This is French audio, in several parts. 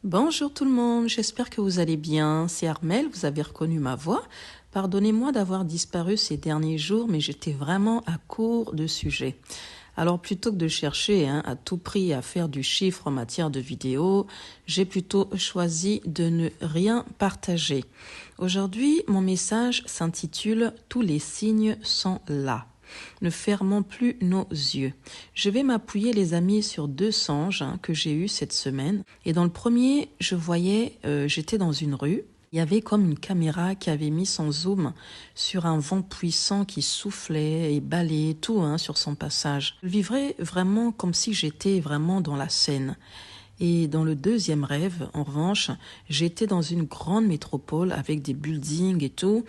Bonjour tout le monde, j'espère que vous allez bien. C'est Armel, vous avez reconnu ma voix. Pardonnez-moi d'avoir disparu ces derniers jours, mais j'étais vraiment à court de sujets. Alors plutôt que de chercher à tout prix à faire du chiffre en matière de vidéo, j'ai plutôt choisi de ne rien partager. Aujourd'hui, mon message s'intitule « Tous les signes sont là ». Ne fermons plus nos yeux. Je vais m'appuyer, les amis, sur deux songes que j'ai eus cette semaine. Et dans le premier, j'étais dans une rue. Il y avait comme une caméra qui avait mis son zoom sur un vent puissant qui soufflait et balayait tout sur son passage. Je vivrais vraiment comme si j'étais vraiment dans la scène. Et dans le deuxième rêve, en revanche, j'étais dans une grande métropole avec des buildings et tout.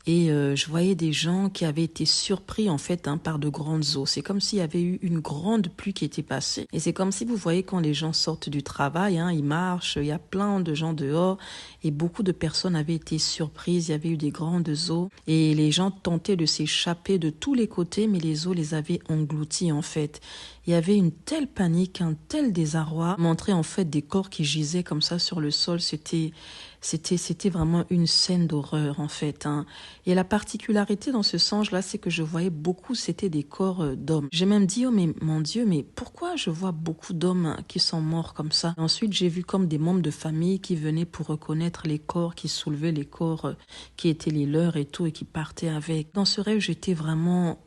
Et je voyais des gens qui avaient été surpris en fait par de grandes eaux. C'est comme s'il y avait eu une grande pluie qui était passée. Et c'est comme si vous voyez quand les gens sortent du travail, ils marchent, il y a plein de gens dehors et beaucoup de personnes avaient été surprises. Il y avait eu des grandes eaux et les gens tentaient de s'échapper de tous les côtés, mais les eaux les avaient engloutis en fait. Il y avait une telle panique, un tel désarroi. Montrer en fait des corps qui gisaient comme ça sur le sol, c'était vraiment une scène d'horreur en fait. Et la particularité dans ce songe-là, c'est que je voyais beaucoup, c'était des corps d'hommes. J'ai même dit, oh mais mon Dieu, mais pourquoi je vois beaucoup d'hommes qui sont morts comme ça? Et ensuite, j'ai vu comme des membres de famille qui venaient pour reconnaître les corps, qui soulevaient les corps qui étaient les leurs et tout, et qui partaient avec. Dans ce rêve, j'étais vraiment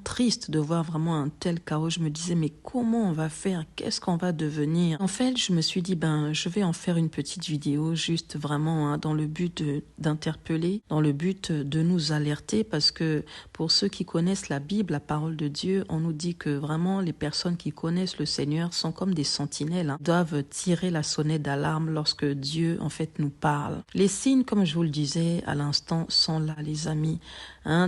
triste de voir vraiment un tel chaos. Je me disais, mais comment on va faire? Qu'est-ce qu'on va devenir? En fait, je me suis dit, je vais en faire une petite vidéo, juste vraiment dans le but d'interpeller, dans le but de nous alerter, parce que pour ceux qui connaissent la Bible, la parole de Dieu, on nous dit que vraiment les personnes qui connaissent le Seigneur sont comme des sentinelles, doivent tirer la sonnette d'alarme lorsque Dieu en fait nous parle. Les signes, comme je vous le disais à l'instant, sont là, les amis.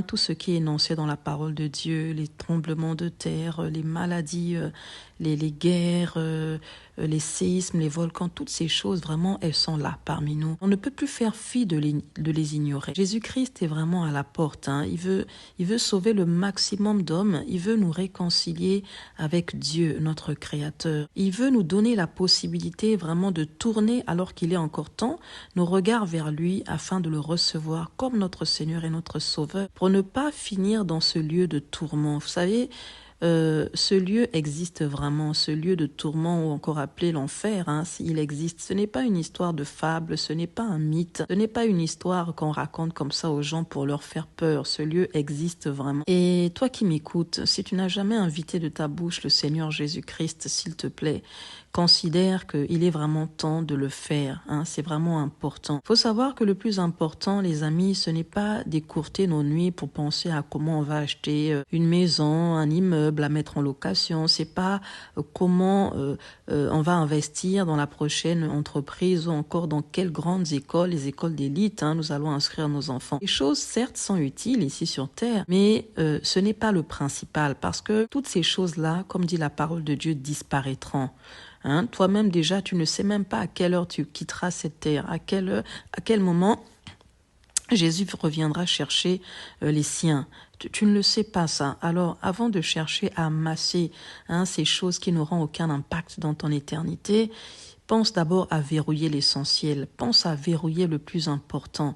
Tout ce qui est énoncé dans la parole de Dieu, les tremblements de terre, les maladies, les guerres, les séismes, les volcans, toutes ces choses, vraiment, elles sont là parmi nous. On ne peut plus faire fi de les ignorer. Jésus-Christ est vraiment à la porte. Il veut sauver le maximum d'hommes. Il veut nous réconcilier avec Dieu, notre Créateur. Il veut nous donner la possibilité vraiment de tourner, alors qu'il est encore temps, nos regards vers lui afin de le recevoir comme notre Seigneur et notre Sauveur, pour ne pas finir dans ce lieu de tourment. Vous savez, ce lieu existe vraiment, ce lieu de tourment, ou encore appelé l'enfer, il existe. Ce n'est pas une histoire de fable, ce n'est pas un mythe, ce n'est pas une histoire qu'on raconte comme ça aux gens pour leur faire peur. Ce lieu existe vraiment. Et toi qui m'écoutes, si tu n'as jamais invité de ta bouche le Seigneur Jésus-Christ, s'il te plaît, considère qu'il est vraiment temps de le faire. C'est vraiment important. Il faut savoir que le plus important, les amis, ce n'est pas d'écourter nos nuits pour penser à comment on va acheter une maison, un immeuble à mettre en location. C'est pas comment on va investir dans la prochaine entreprise ou encore dans quelles grandes écoles, les écoles d'élite, nous allons inscrire nos enfants. Les choses, certes, sont utiles ici sur Terre, mais ce n'est pas le principal, parce que toutes ces choses-là, comme dit la parole de Dieu, disparaîtront. Toi-même déjà, tu ne sais même pas à quelle heure tu quitteras cette terre, à quel moment Jésus reviendra chercher les siens. Tu ne le sais pas ça. Alors, avant de chercher à amasser ces choses qui n'auront aucun impact dans ton éternité, pense d'abord à verrouiller l'essentiel. Pense à verrouiller le plus important.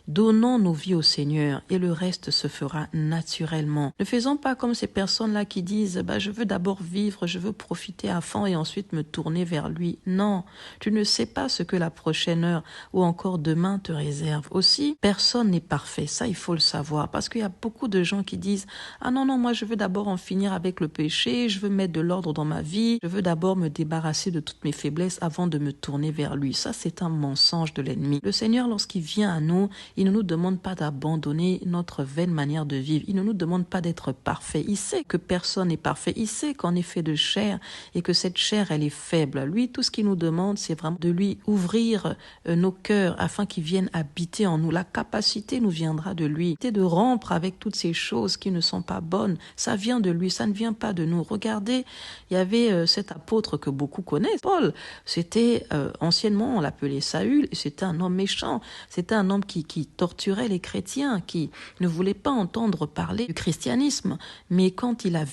Donnons nos vies au Seigneur et le reste se fera naturellement. Ne faisons pas comme ces personnes-là qui disent je veux d'abord vivre, je veux profiter à fond et ensuite me tourner vers lui. Non, tu ne sais pas ce que la prochaine heure ou encore demain te réserve. Aussi, personne n'est parfait, ça il faut le savoir, parce qu'il y a beaucoup de gens qui disent non, moi je veux d'abord en finir avec le péché, je veux mettre de l'ordre dans ma vie, je veux d'abord me débarrasser de toutes mes faiblesses avant de me tourner vers lui. Ça c'est un mensonge de l'ennemi. Le Seigneur, lorsqu'il vient à nous, il ne nous demande pas d'abandonner notre vaine manière de vivre. Il ne nous demande pas d'être parfait. Il sait que personne n'est parfait. Il sait qu'on est fait de chair et que cette chair, elle est faible. Lui, tout ce qu'il nous demande, c'est vraiment de lui ouvrir nos cœurs afin qu'il vienne habiter en nous. La capacité nous viendra de lui. C'est de rompre avec toutes ces choses qui ne sont pas bonnes. Ça vient de lui, ça ne vient pas de nous. Regardez, il y avait cet apôtre que beaucoup connaissent, Paul. C'était, anciennement, on l'appelait Saül, et c'était un homme méchant. C'était un homme qui qui torturait les chrétiens, qui ne voulait pas entendre parler du christianisme. Mais quand il a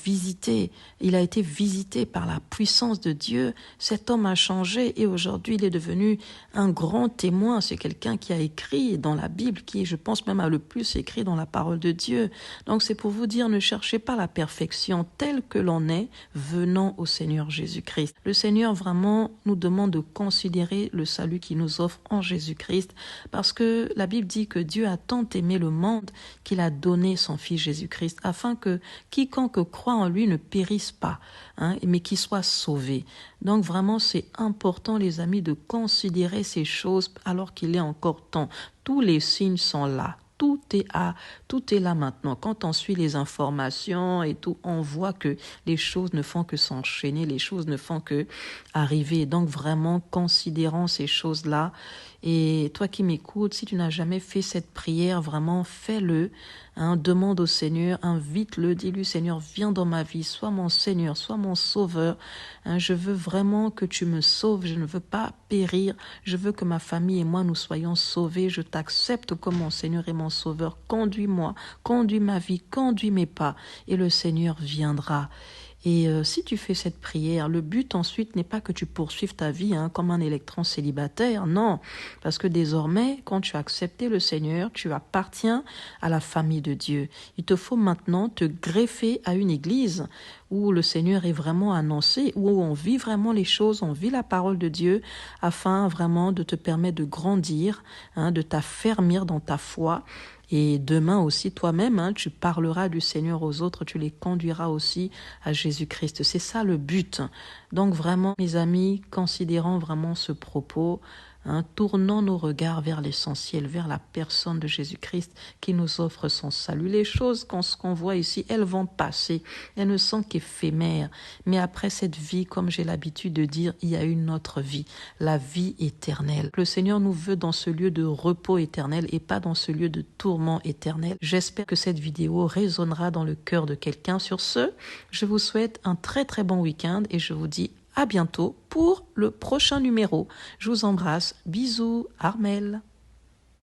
été visité par la puissance de Dieu, cet homme a changé et aujourd'hui il est devenu un grand témoin. C'est quelqu'un qui a écrit dans la Bible, qui je pense même a le plus écrit dans la parole de Dieu. Donc c'est pour vous dire, ne cherchez pas la perfection telle que l'on est venant au Seigneur Jésus-Christ. Le Seigneur vraiment nous demande de considérer le salut qu'il nous offre en Jésus-Christ, parce que la Bible dit que Dieu a tant aimé le monde qu'il a donné son Fils Jésus-Christ, afin que quiconque croit en lui ne périsse pas, mais qu'il soit sauvé. Donc vraiment, c'est important, les amis, de considérer ces choses alors qu'il est encore temps. Tous les signes sont là. Tout est là maintenant. Quand on suit les informations et tout, on voit que les choses ne font que s'enchaîner, les choses ne font que arriver. Donc vraiment, considérons ces choses-là. Et toi qui m'écoutes, si tu n'as jamais fait cette prière, vraiment fais-le. Demande au Seigneur, invite-le, dis-lui, Seigneur, viens dans ma vie, sois mon Seigneur, sois mon Sauveur. Je veux vraiment que tu me sauves, je ne veux pas périr, je veux que ma famille et moi nous soyons sauvés. Je t'accepte comme mon Seigneur et mon Sauveur. Conduis-moi, conduis ma vie, conduis mes pas, et le Seigneur viendra. Et si tu fais cette prière, le but ensuite n'est pas que tu poursuives ta vie comme un électron célibataire, non, parce que désormais, quand tu as accepté le Seigneur, tu appartiens à la famille de Dieu. Il te faut maintenant te greffer à une église où le Seigneur est vraiment annoncé, où on vit vraiment les choses, on vit la parole de Dieu, afin vraiment de te permettre de grandir, de t'affermir dans ta foi. Et demain aussi, toi-même, tu parleras du Seigneur aux autres, tu les conduiras aussi à Jésus-Christ. C'est ça le but. Donc vraiment, mes amis, considérons vraiment ce propos, tournons nos regards vers l'essentiel, vers la personne de Jésus-Christ qui nous offre son salut. Les choses qu'on voit ici, elles vont passer, elles ne sont qu'éphémères. Mais après cette vie, comme j'ai l'habitude de dire, il y a une autre vie, la vie éternelle. Le Seigneur nous veut dans ce lieu de repos éternel et pas dans ce lieu de tourment éternel. J'espère que cette vidéo résonnera dans le cœur de quelqu'un. Sur ce, je vous souhaite un très très bon week-end et je vous dis à bientôt pour le prochain numéro. Je vous embrasse. Bisous, Armelle.